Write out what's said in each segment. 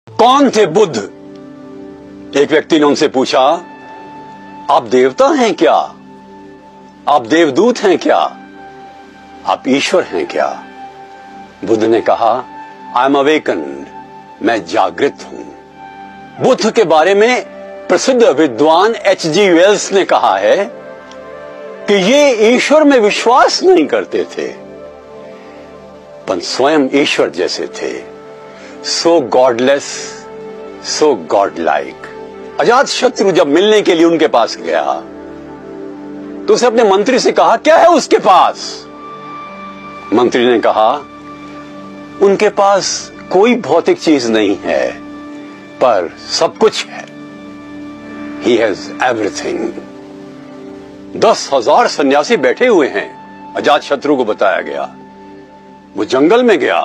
कौन थे बुद्ध? एक व्यक्ति ने उनसे पूछा, आप देवता हैं क्या? आप देवदूत हैं क्या? आप ईश्वर हैं क्या? बुद्ध ने कहा, आई एम अवेकन्ड, मैं जागृत हूं। बुद्ध के बारे में प्रसिद्ध विद्वान H.G. वेल्स ने कहा है कि ये ईश्वर में विश्वास नहीं करते थे, पर स्वयं ईश्वर जैसे थे। सो गॉडलेस, सो गॉड लाइक। अजात शत्रु जब मिलने के लिए उनके पास गया तो उसे अपने मंत्री से कहा, क्या है उसके पास? मंत्री ने कहा, उनके पास कोई भौतिक चीज नहीं है, पर सब कुछ है। He has everything। 10,000 सन्यासी बैठे हुए हैं, अजात शत्रु को बताया गया। वो जंगल में गया,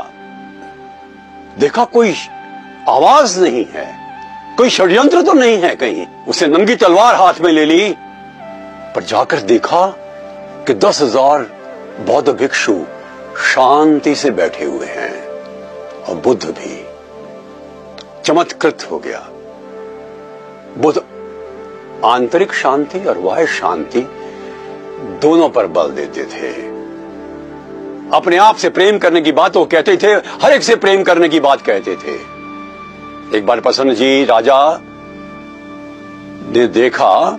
देखा कोई आवाज नहीं है, कोई षड्यंत्र तो नहीं है कहीं। उसे नंगी तलवार हाथ में ले ली, पर जाकर देखा कि 10,000 बौद्ध भिक्षु शांति से बैठे हुए हैं और बुद्ध भी। चमत्कृत हो गया। बुद्ध आंतरिक शांति और बाह्य शांति दोनों पर बल देते थे। अपने आप से प्रेम करने की बात वो कहते थे, हर एक से प्रेम करने की बात कहते थे। एक बार प्रसन्न जी राजा ने देखा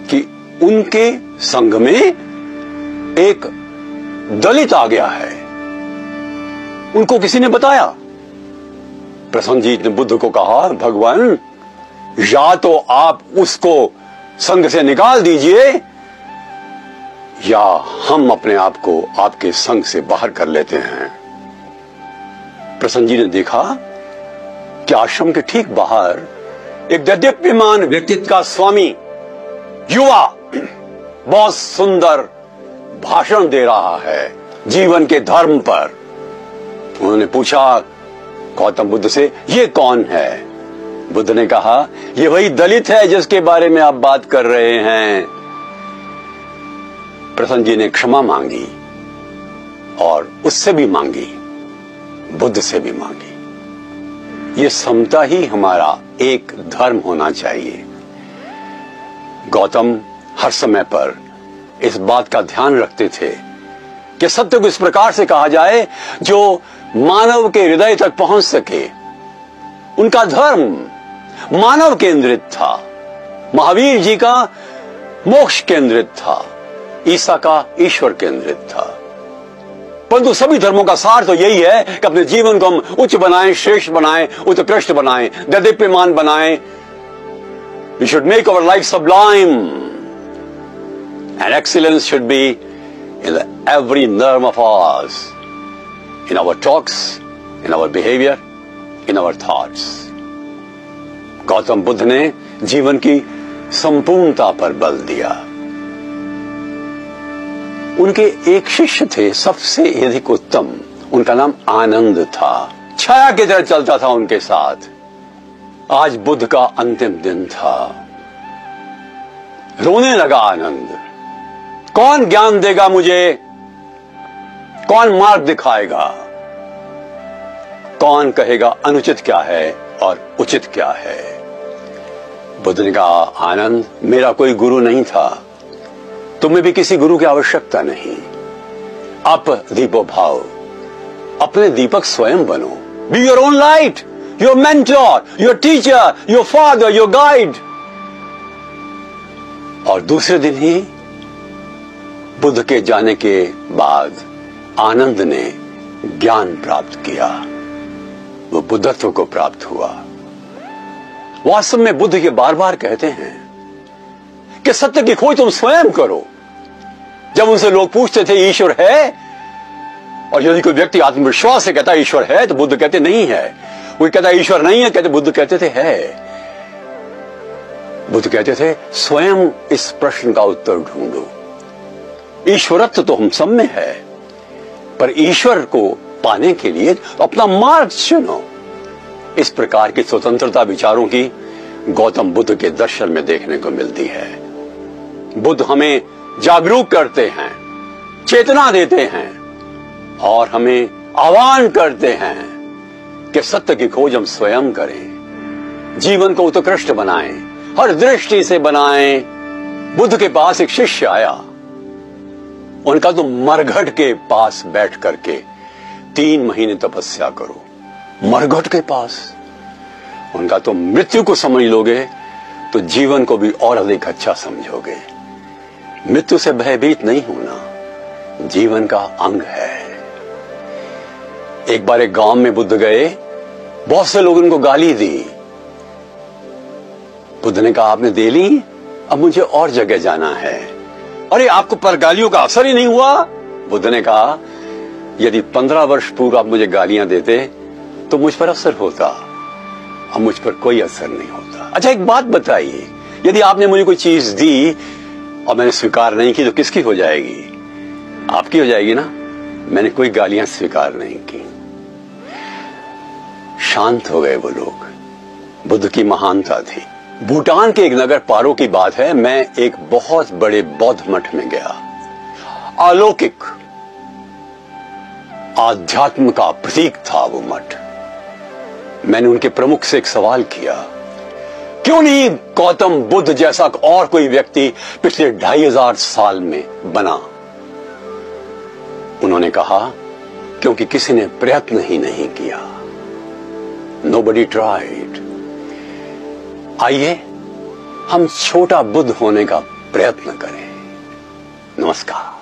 कि उनके संग में एक दलित आ गया है। उनको किसी ने बताया। प्रसन्न जी ने बुद्ध को कहा, भगवान, या तो आप उसको संग से निकाल दीजिए, या हम अपने आप को आपके संग से बाहर कर लेते हैं। प्रसन्न जी ने देखा कि आश्रम के ठीक बाहर एक दैदीप्यमान व्यक्तित्व का स्वामी युवा बहुत सुंदर भाषण दे रहा है जीवन के धर्म पर। उन्होंने पूछा गौतम बुद्ध से, ये कौन है? बुद्ध ने कहा, ये वही दलित है जिसके बारे में आप बात कर रहे हैं। प्रसन्न जी ने क्षमा मांगी और उससे भी मांगी, बुद्ध से भी मांगी। ये समता ही हमारा एक धर्म होना चाहिए। गौतम हर समय पर इस बात का ध्यान रखते थे कि सत्य को इस प्रकार से कहा जाए जो मानव के हृदय तक पहुंच सके। उनका धर्म मानव केंद्रित था, महावीर जी का मोक्ष केंद्रित था, ईसा का ईश्वर केंद्रित था। परंतु सभी धर्मों का सार तो यही है कि अपने जीवन को हम उच्च बनाएं, श्रेष्ठ बनाएं, उत्कृष्ट बनाएं, दैदीप्यमान बनाएं। We should make our life sublime, and excellence should be in every nerve of ours, in our talks, in our behavior, in our thoughts। Gautam Buddha ने जीवन की संपूर्णता पर बल दिया। उनके एक शिष्य थे सबसे अधिक उत्तम, उनका नाम आनंद था। छाया की तरह चलता था उनके साथ। आज बुद्ध का अंतिम दिन था। रोने लगा आनंद। कौन ज्ञान देगा मुझे? कौन मार्ग दिखाएगा? कौन कहेगा अनुचित क्या है और उचित क्या है? बुद्ध ने कहा, आनंद, मेरा कोई गुरु नहीं था, तुम्हें भी किसी गुरु की आवश्यकता नहीं। आप दीपो भाव, अपने दीपक स्वयं बनो। Be your own light, your mentor, your teacher, your father, your guide. और दूसरे दिन ही बुद्ध के जाने के बाद आनंद ने ज्ञान प्राप्त किया, वो बुद्धत्व को प्राप्त हुआ। वास्तव में बुद्ध ये बार बार कहते हैं कि सत्य की खोज तुम स्वयं करो। जब उनसे लोग पूछते थे ईश्वर है, और यदि कोई व्यक्ति आत्मविश्वास से कहता ईश्वर है, तो बुद्ध कहते नहीं है। कोई कहता ईश्वर नहीं है, कहते बुद्ध कहते थे है। बुद्ध कहते थे स्वयं इस प्रश्न का उत्तर ढूंढो। ईश्वरत्व तो हम सब में है, पर ईश्वर को पाने के लिए अपना मार्ग चुनो। इस प्रकार की स्वतंत्रता विचारों की गौतम बुद्ध के दर्शन में देखने को मिलती है। बुद्ध हमें जागरूक करते हैं, चेतना देते हैं और हमें आह्वान करते हैं कि सत्य की खोज हम स्वयं करें, जीवन को उत्कृष्ट बनाएं, हर दृष्टि से बनाएं। बुद्ध के पास एक शिष्य आया, उनका तो मरघट के पास बैठ करके 3 महीने तपस्या करो। मरघट के पास, उनका तो मृत्यु को समझ लोगे तो जीवन को भी और अधिक अच्छा समझोगे। मृत्यु से भयभीत नहीं होना जीवन का अंग है। एक बार एक गांव में बुद्ध गए, बहुत से लोगों उनको गाली दी। बुद्ध ने कहा आपने दे ली, अब मुझे और जगह जाना है। अरे आपको पर गालियों का असर ही नहीं हुआ? बुद्ध ने कहा यदि 15 वर्ष पूर्व आप मुझे गालियां देते तो मुझ पर असर होता, अब मुझ पर कोई असर नहीं होता। अच्छा एक बात बताइए, यदि आपने मुझे कोई चीज दी और मैंने स्वीकार नहीं की तो किसकी हो जाएगी? आपकी हो जाएगी ना। मैंने कोई गालियां स्वीकार नहीं की। शांत हो गए वो लोग। बुद्ध की महानता थी। भूटान के एक नगर पारो की बात है, मैं एक बहुत बड़े बौद्ध मठ में गया। अलौकिक आध्यात्म का प्रतीक था वो मठ। मैंने उनके प्रमुख से एक सवाल किया, क्यों नहीं गौतम बुद्ध जैसा और कोई व्यक्ति पिछले 2500 साल में बना? उन्होंने कहा क्योंकि किसी ने प्रयत्न ही नहीं किया। Nobody tried। आइए हम छोटा बुद्ध होने का प्रयत्न करें। नमस्कार।